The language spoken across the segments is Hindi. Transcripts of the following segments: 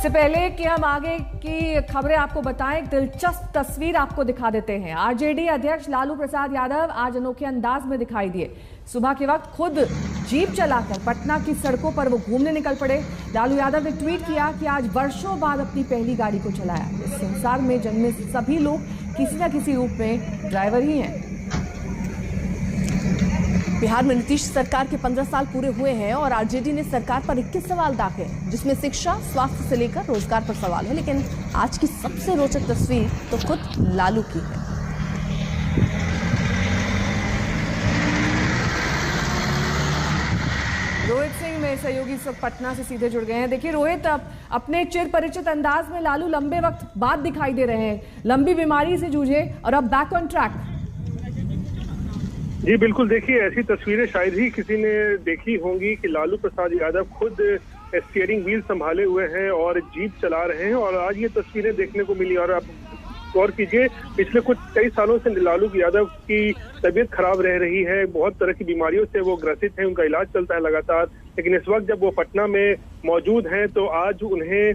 इससे पहले कि हम आगे की खबरें आपको बताएं, एक दिलचस्प तस्वीर आपको दिखा देते हैं। आरजेडी अध्यक्ष लालू प्रसाद यादव आज अनोखे अंदाज में दिखाई दिए। सुबह के वक्त खुद जीप चलाकर पटना की सड़कों पर वो घूमने निकल पड़े। लालू यादव ने ट्वीट किया कि आज वर्षों बाद अपनी पहली गाड़ी को चलाया। इस संसार में जन्मे सभी लोग किसी न किसी रूप में ड्राइवर ही हैं। बिहार में नीतीश सरकार के 15 साल पूरे हुए हैं और आरजेडी ने सरकार पर 21 सवाल दागे, जिसमें शिक्षा, स्वास्थ्य से लेकर रोजगार पर सवाल है। लेकिन आज की सबसे रोचक तस्वीर तो खुद लालू की है। रोहित सिंह मेरे सहयोगी सब पटना से सीधे जुड़ गए हैं। देखिए रोहित, अपने चिर परिचित अंदाज में लालू लंबे वक्त बाद दिखाई दे रहे हैं। लंबी बीमारी से जूझे और अब बैक ऑन ट्रैक। जी बिल्कुल, देखिए ऐसी तस्वीरें शायद ही किसी ने देखी होंगी कि लालू प्रसाद यादव खुद स्टीयरिंग व्हील संभाले हुए हैं और जीप चला रहे हैं। और आज ये तस्वीरें देखने को मिली। और आप गौर कीजिए, पिछले कई सालों से लालू यादव की तबीयत खराब रह रही है। बहुत तरह की बीमारियों से वो ग्रसित हैं, उनका इलाज चलता है लगातार। लेकिन इस वक्त जब वो पटना में मौजूद हैं तो आज उन्हें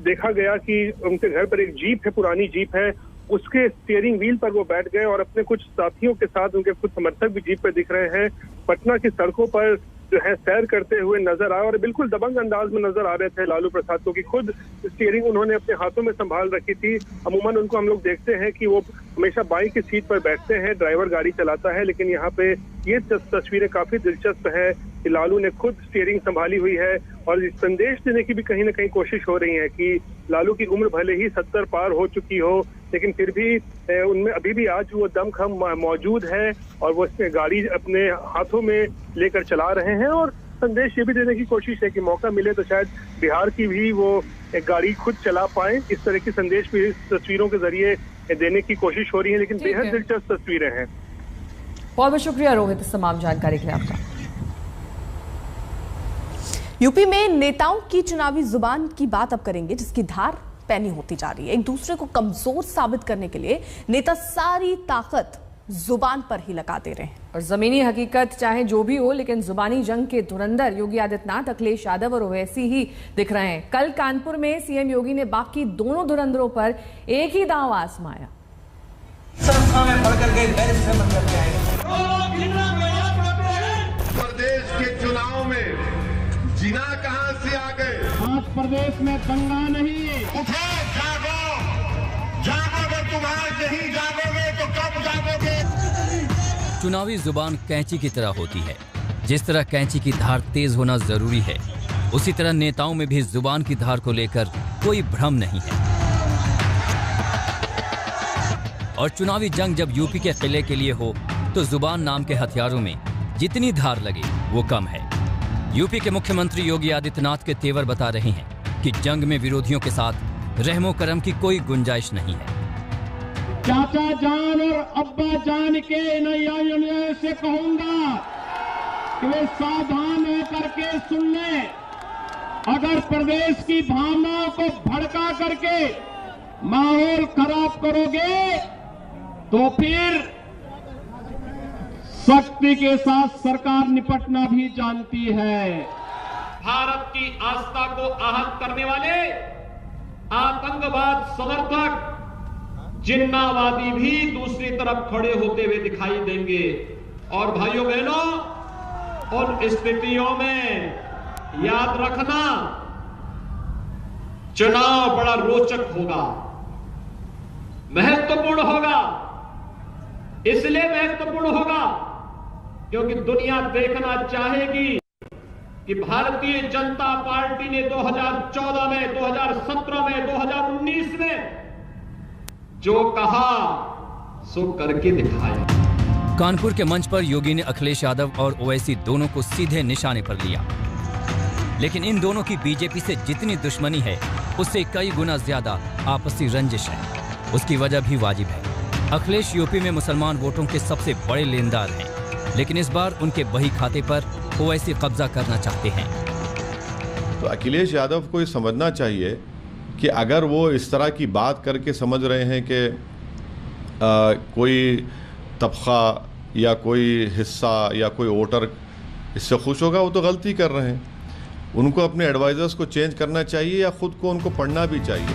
देखा गया कि उनके घर पर एक जीप है, पुरानी जीप है, उसके स्टीयरिंग व्हील पर वो बैठ गए और अपने कुछ साथियों के साथ, उनके कुछ समर्थक भी जीप पर दिख रहे हैं, पटना की सड़कों पर जो है सैर करते हुए नजर आए। और बिल्कुल दबंग अंदाज में नजर आ रहे थे लालू प्रसाद को कि खुद स्टीयरिंग उन्होंने अपने हाथों में संभाल रखी थी। अमूमन उनको हम लोग देखते हैं कि वो हमेशा बाई की सीट पर बैठते हैं, ड्राइवर गाड़ी चलाता है। लेकिन यहाँ पे ये तस्वीरें काफी दिलचस्प है कि लालू ने खुद स्टीयरिंग संभाली हुई है। और इस संदेश देने की भी कहीं ना कहीं कोशिश हो रही है कि लालू की उम्र भले ही 70 पार हो चुकी हो, लेकिन फिर भी उनमें अभी भी आज वो दमखम मौजूद है और वो गाड़ी अपने हाथों में लेकर चला रहे हैं। और संदेश ये भी देने की कोशिश है कि मौका मिले तो शायद बिहार की भी वो एक गाड़ी खुद चला पाए। इस तरह की संदेश भी इस तस्वीरों के जरिए देने की कोशिश हो रही है। लेकिन बेहद दिलचस्प तस्वीरें हैं। बहुत बहुत शुक्रिया रोहित इस तमाम जानकारी के लिए आपका। यूपी में नेताओं की चुनावी जुबान की बात अब करेंगे, जिसकी धार पैनी होती जा रही है। एक दूसरे को कमजोर साबित करने के लिए नेता सारी ताकत जुबान पर ही लगा दे रहे हैं। और जमीनी हकीकत चाहे जो भी हो, लेकिन जुबानी जंग के धुरंधर योगी आदित्यनाथ, अखिलेश यादव और ओवैसी ही दिख रहे हैं। कल कानपुर में सीएम योगी ने बाकी दोनों धुरंधरों पर एक ही दांव आजमाया। प्रदेश के चुनाव में जीना कहां से आ गए? आज प्रदेश में दंगा नहीं। उठो, जागो, जागोगे तुम, आज नहीं जागोगे तो कब जागोगे? चुनावी जुबान कैंची की तरह होती है। जिस तरह कैंची की धार तेज होना जरूरी है, उसी तरह नेताओं में भी जुबान की धार को लेकर कोई भ्रम नहीं है। और चुनावी जंग जब यूपी के किले के लिए हो तो जुबान नाम के हथियारों में जितनी धार लगे वो कम है। यूपी के मुख्यमंत्री योगी आदित्यनाथ के तेवर बता रहे हैं कि जंग में विरोधियों के साथ रहमो करम की कोई गुंजाइश नहीं है। चाचा जान और अब्बा जान के नैया से कहूंगा कि वे सावधान होकर के सुन लें। अगर प्रदेश की भावनाओं को भड़का करके माहौल खराब करोगे तो फिर शक्ति के साथ सरकार निपटना भी जानती है। भारत की आस्था को आहत करने वाले आतंकवाद समर्थक जिन्नावादी भी दूसरी तरफ खड़े होते हुए दिखाई देंगे। और भाइयों बहनों, उन स्थितियों में याद रखना, चुनाव बड़ा रोचक होगा, महत्वपूर्ण होगा। इसलिए महत्वपूर्ण होगा क्योंकि दुनिया देखना चाहेगी कि भारतीय जनता पार्टी ने 2014 में, 2017 में, 2019 में जो कहा सो करके दिखाया। कानपुर के मंच पर योगी ने अखिलेश यादव और ओवैसी दोनों को सीधे निशाने पर लिया। लेकिन इन दोनों की बीजेपी से जितनी दुश्मनी है, उससे कई गुना ज्यादा आपसी रंजिश है। उसकी वजह भी वाजिब है। अखिलेश यूपी में मुसलमान वोटों के सबसे बड़े लेनदार हैं, लेकिन इस बार उनके बही खाते पर ओवैसी कब्जा करना चाहते हैं। तो अखिलेश यादव को ये समझना चाहिए कि अगर वो इस तरह की बात करके समझ रहे हैं कि कोई तबका या कोई हिस्सा या कोई वोटर इससे खुश होगा, वो तो गलती कर रहे हैं। उनको अपने एडवाइजर्स को चेंज करना चाहिए या खुद को उनको पढ़ना भी चाहिए।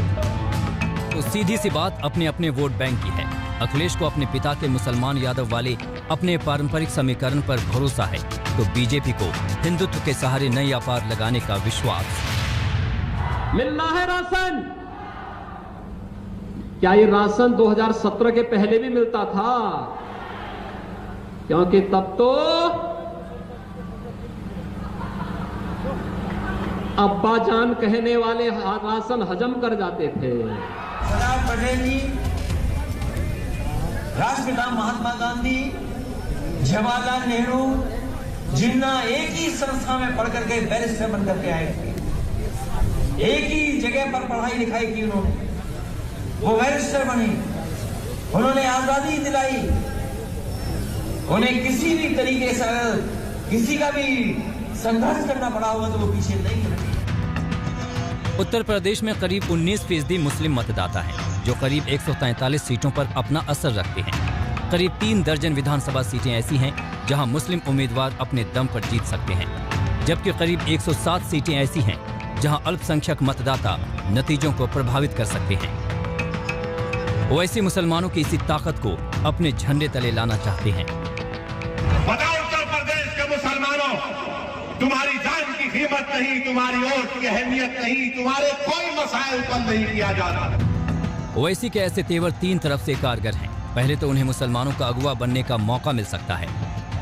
तो सीधी सी बात अपने अपने वोट बैंक की है। अखिलेश को अपने पिता के मुसलमान यादव वाले अपने पारंपरिक समीकरण पर भरोसा है, तो बीजेपी को हिंदुत्व के सहारे नया पार लगाने का विश्वास। मिलना है राशन। क्या ये राशन 2017 के पहले भी मिलता था? क्योंकि तब तो अब्बा जान कहने वाले राशन हजम कर जाते थे। सरदार पटेल जी, राष्ट्रपिता महात्मा गांधी, जवाहरलाल नेहरू, जिन्ना एक ही संस्था में पढ़ करके बैरिस्टर बन करके आए थे। एक ही जगह पर पढ़ाई लिखाई की उन्होंने, वो बैरिस्टर बने, उन्होंने आजादी दिलाई। उन्हें किसी भी तरीके से किसी का भी संघर्ष करना पड़ा होगा तो वो पीछे नहीं हटे। उत्तर प्रदेश में करीब 19% मुस्लिम मतदाता हैं, जो करीब 143 सीटों पर अपना असर रखते हैं। करीब 3 दर्जन विधानसभा सीटें ऐसी हैं जहां मुस्लिम उम्मीदवार अपने दम पर जीत सकते हैं, जबकि करीब 107 सीटें ऐसी हैं जहां अल्पसंख्यक मतदाता नतीजों को प्रभावित कर सकते हैं। ओवैसी मुसलमानों की इसी ताकत को अपने झंडे तले लाना चाहते हैं। बताओ उत्तर प्रदेश के मुसलमानों, तुम्हारी जान की कीमत नहीं, तुम्हारी वोट की अहमियत नहीं, तुम्हारे कोई मसाइल पर नहीं किया जा रहा। ओवैसी के ऐसे तेवर 3 तरफ से कारगर हैं। पहले तो उन्हें मुसलमानों का अगुवा बनने का मौका मिल सकता है।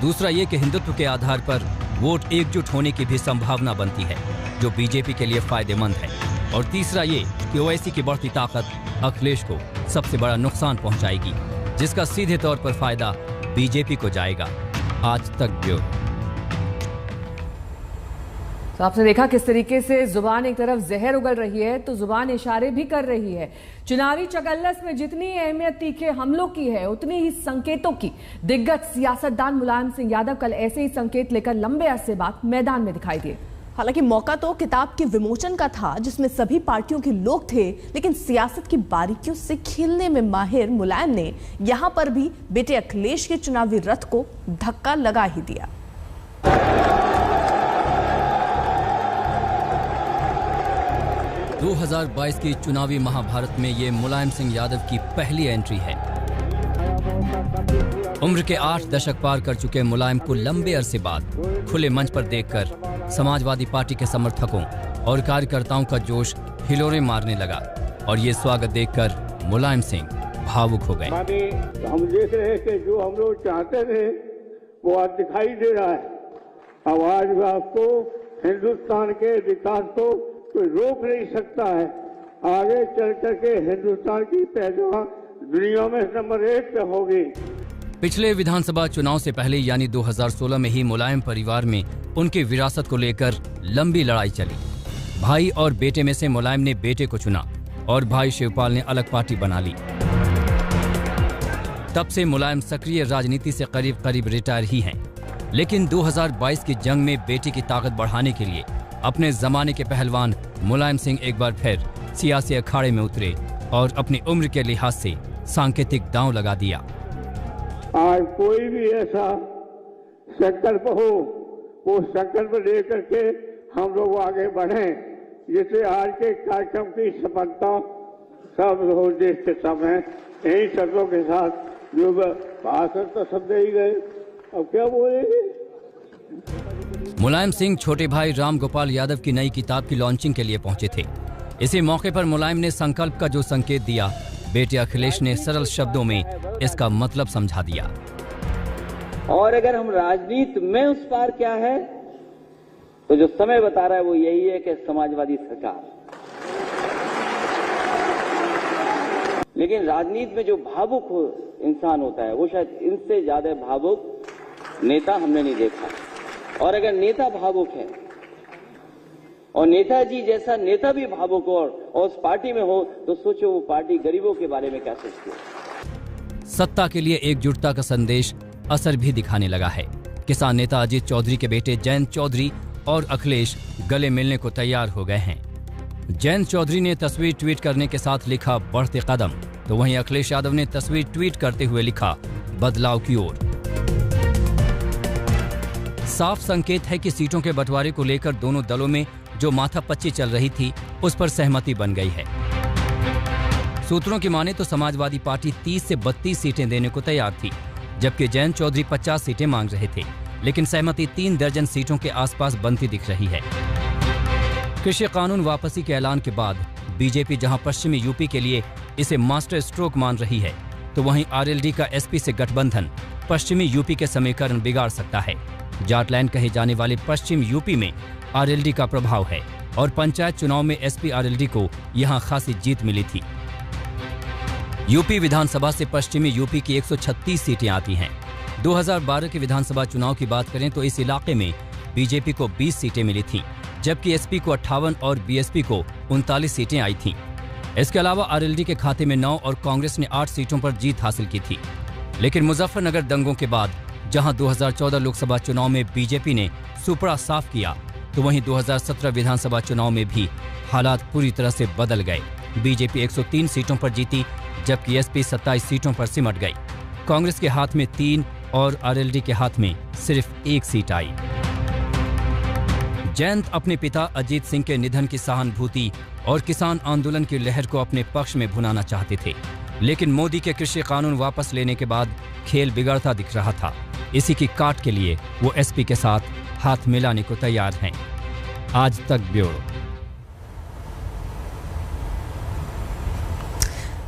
दूसरा ये कि हिंदुत्व के आधार पर वोट एकजुट होने की भी संभावना बनती है, जो बीजेपी के लिए फायदेमंद है। और तीसरा ये कि ओवैसी की बढ़ती ताकत अखिलेश को सबसे बड़ा नुकसान पहुंचाएगी, जिसका सीधे तौर पर फायदा बीजेपी को जाएगा। आज तक ब्यूरो। तो आपने देखा किस तरीके से जुबान एक तरफ जहर उगल रही है तो जुबान इशारे भी कर रही है। चुनावी चकल्लस में जितनी अहमियत तीखे हमलों की है, उतनी ही संकेतों की। दिग्गज सियासतदान मुलायम सिंह यादव कल ऐसे ही संकेत लेकर लंबे अरसे बाद मैदान में दिखाई दिए। हालांकि मौका तो किताब के विमोचन का था, जिसमें सभी पार्टियों के लोग थे, लेकिन सियासत की बारीकियों से खेलने में माहिर मुलायम ने यहां पर भी बेटे अखिलेश के चुनावी रथ को धक्का लगा ही दिया। 2022 की चुनावी महाभारत में ये मुलायम सिंह यादव की पहली एंट्री है। उम्र के 8 दशक पार कर चुके मुलायम को लंबे अरसे बाद खुले मंच पर देखकर समाजवादी पार्टी के समर्थकों और कार्यकर्ताओं का जोश हिलोरे मारने लगा और ये स्वागत देखकर मुलायम सिंह भावुक हो गए। हम देख रहे हैं कि जो हम लोग चाहते थे वो आज दिखाई दे रहा है। अब आज आपको हिंदुस्तान के विकास को कोई रोक नहीं सकता है। आगे चल करके हिंदुस्तान की पैदावार दुनिया में नंबर 1 पे होगी। पिछले विधानसभा चुनाव से पहले यानी 2016 में ही मुलायम परिवार में उनकी विरासत को लेकर लंबी लड़ाई चली। भाई और बेटे में से मुलायम ने बेटे को चुना और भाई शिवपाल ने अलग पार्टी बना ली। तब से मुलायम सक्रिय राजनीति से करीब करीब रिटायर ही हैं। लेकिन 2022 की जंग में बेटे की ताकत बढ़ाने के लिए अपने जमाने के पहलवान मुलायम सिंह एक बार फिर सियासी अखाड़े में उतरे और अपनी उम्र के लिहाज से सांकेतिक दांव लगा दिया। आज कोई भी ऐसा संकल्प हो, वो संकल्प लेकर के हम लोग आगे बढ़े, जिससे आज के कार्यक्रम की सफलता सब देश के सब है। यही शब्दों के साथ जो भाषण तो सब दे ही गए, अब क्या बोलेंगे। मुलायम सिंह छोटे भाई राम गोपाल यादव की नई किताब की लॉन्चिंग के लिए पहुंचे थे। इसी मौके पर मुलायम ने संकल्प का जो संकेत दिया, बेटे अखिलेश ने सरल शब्दों में इसका मतलब समझा दिया। और अगर हम राजनीति में उस पार क्या है, तो जो समय बता रहा है वो यही है कि समाजवादी सरकार। लेकिन राजनीति में जो भावुक इंसान होता है, वो शायद इनसे ज्यादा भावुक नेता हमने नहीं देखा। और अगर नेता भावुक है और नेताजी जैसा नेता भी भावुक हो और उस पार्टी में हो, तो सोचो वो पार्टी गरीबों के बारे में क्या सोचती है। सत्ता के लिए एकजुटता का संदेश असर भी दिखाने लगा है। किसान नेता अजीत चौधरी के बेटे जयंत चौधरी और अखिलेश गले मिलने को तैयार हो गए हैं। जयंत चौधरी ने तस्वीर ट्वीट करने के साथ लिखा बढ़ते कदम, तो वहीं अखिलेश यादव ने तस्वीर ट्वीट करते हुए लिखा बदलाव की ओर। साफ संकेत है कि सीटों के बंटवारे को लेकर दोनों दलों में जो माथापच्ची चल रही थी उस पर सहमति बन गई है। सूत्रों की माने तो समाजवादी पार्टी 30 से 32 सीटें देने को तैयार थी, जबकि जयंत चौधरी 50 सीटें मांग रहे थे, लेकिन सहमति 3 दर्जन सीटों के आसपास बनती दिख रही है। कृषि कानून वापसी के ऐलान के बाद बीजेपी जहां पश्चिमी यूपी के लिए इसे मास्टर स्ट्रोक मान रही है, तो वहीं आरएलडी का एसपी से गठबंधन पश्चिमी यूपी के समीकरण बिगाड़ सकता है। जाटलैंड कहे जाने वाले पश्चिम यूपी में आरएलडी का प्रभाव है और पंचायत चुनाव में एसपी आरएलडी को यहां खासी जीत मिली थी। यूपी विधानसभा से पश्चिमी यूपी की 136 सीटें आती हैं। 2012 के विधानसभा चुनाव की बात करें तो इस इलाके में बीजेपी को 20 सीटें मिली थीं, जबकि एसपी को 58 और बीएसपी को 39 सीटें आई थीं। इसके अलावा आरएलडी के खाते में 9 और कांग्रेस ने 8 सीटों पर जीत हासिल की थी। लेकिन मुजफ्फरनगर दंगों के बाद जहां 2014 लोकसभा चुनाव में बीजेपी ने सुपड़ा साफ किया, तो वहीं 2017 विधानसभा चुनाव में भी हालात पूरी तरह से बदल गए। बीजेपी 103 सीटों पर जीती, जबकि एसपी 27 सीटों पर सिमट गई। कांग्रेस के हाथ में 3 और आरएलडी के हाथ में सिर्फ 1 सीट आई। जयंत अपने पिता अजीत सिंह के निधन की सहानुभूति और किसान आंदोलन की लहर को अपने पक्ष में भुनाना चाहते थे, लेकिन मोदी के कृषि कानून वापस लेने के बाद खेल बिगड़ता दिख रहा था। इसी की काट के लिए वो एसपी के साथ हाथ मिलाने को तैयार हैं। आज तक ब्यूरो।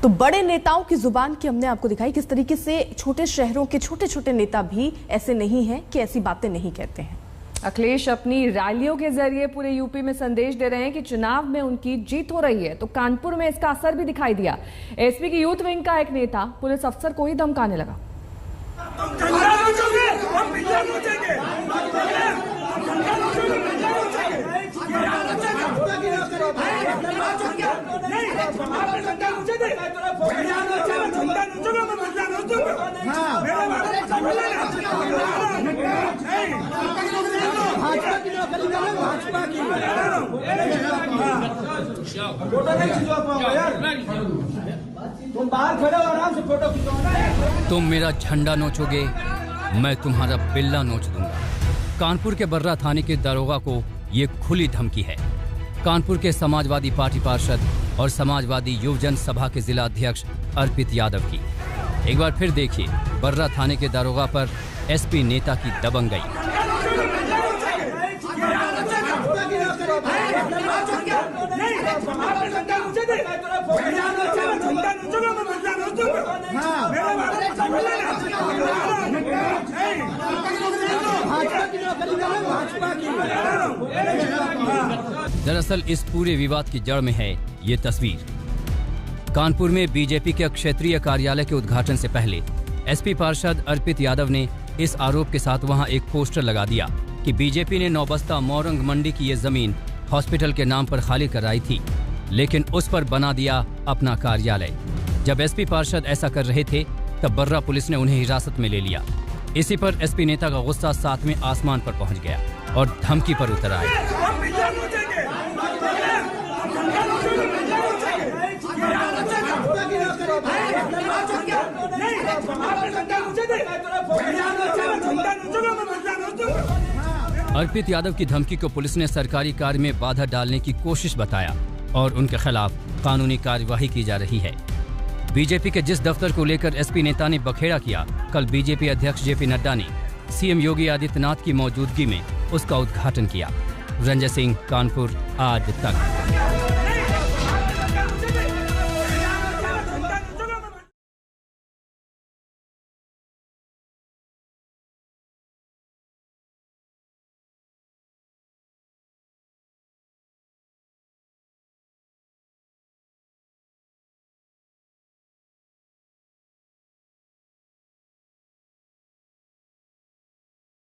तो बड़े नेताओं की जुबान की हमने आपको दिखाई किस तरीके से छोटे शहरों के छोटे छोटे नेता भी ऐसे नहीं हैं कि ऐसी बातें नहीं कहते हैं। अखिलेश अपनी रैलियों के जरिए पूरे यूपी में संदेश दे रहे हैं कि चुनाव में उनकी जीत हो रही है, तो कानपुर में इसका असर भी दिखाई दिया। एसपी की यूथ विंग का एक नेता पुलिस अफसर को ही धमकाने लगा। तुम बाहर खड़े हो, आराम से फोटो खिंचवाओ। तुम मेरा झंडा नोचोगे, मैं तुम्हारा बिल्ला नोच दूंगा। कानपुर के बर्रा थाने के दरोगा को ये खुली धमकी है। कानपुर के समाजवादी पार्टी पार्षद और समाजवादी युवजन सभा के जिला अध्यक्ष अर्पित यादव की। एक बार फिर देखिए बर्रा थाने के दरोगा पर एसपी नेता की दबंगई। दरअसल इस पूरे विवाद की जड़ में है ये तस्वीर। कानपुर में बीजेपी के क्षेत्रीय कार्यालय के उद्घाटन से पहले एसपी पार्षद अर्पित यादव ने इस आरोप के साथ वहां एक पोस्टर लगा दिया कि बीजेपी ने नौबस्ता मोरंग मंडी की ये जमीन हॉस्पिटल के नाम पर खाली कराई थी, लेकिन उस पर बना दिया अपना कार्यालय। जब एसपी पार्षद ऐसा कर रहे थे तब बर्रा पुलिस ने उन्हें हिरासत में ले लिया। इसी पर एसपी नेता का गुस्सा 7वें आसमान पर पहुंच गया और धमकी पर उतर आया। अर्पित यादव की धमकी को पुलिस ने सरकारी कार्य में बाधा डालने की कोशिश बताया और उनके खिलाफ कानूनी कार्यवाही की जा रही है। बीजेपी के जिस दफ्तर को लेकर एसपी नेता ने बखेड़ा किया, कल बीजेपी अध्यक्ष जेपी नड्डा ने सीएम योगी आदित्यनाथ की मौजूदगी में उसका उद्घाटन किया। रंजय सिंह, कानपुर, आज तक।